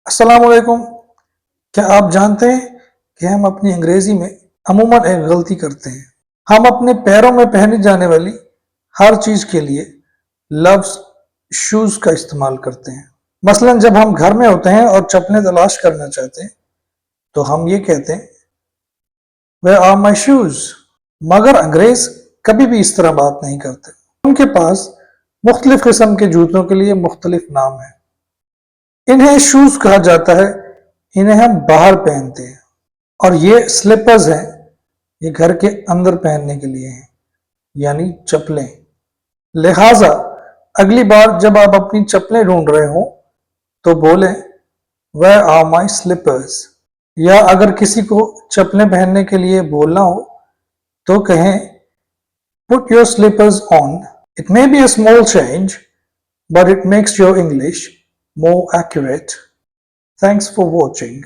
السلام علیکم۔ کیا آپ جانتے ہیں کہ ہم اپنی انگریزی میں عموماً ایک غلطی کرتے ہیں؟ ہم اپنے پیروں میں پہنی جانے والی ہر چیز کے لیے لفظ شوز کا استعمال کرتے ہیں۔ مثلاً جب ہم گھر میں ہوتے ہیں اور چپلیں تلاش کرنا چاہتے ہیں تو ہم یہ کہتے ہیں Where are my shoes؟ مگر انگریز کبھی بھی اس طرح بات نہیں کرتے۔ ان کے پاس مختلف قسم کے جوتوں کے لیے مختلف نام ہیں۔ انہیں شوز کہا جاتا ہے، انہیں ہم باہر پہنتے ہیں، اور یہ سلپرز ہیں، یہ گھر کے اندر پہننے کے لیے ہیں، یعنی چپلیں۔ لہٰذا اگلی بار جب آپ اپنی چپلیں ڈھونڈ رہے ہوں تو بولیں Where are my slippers؟ یا اگر کسی کو چپلیں پہننے کے لیے بولنا ہو تو کہیں Put your slippers on۔ It may be a small change, but it makes your English more accurate. Thanks for watching.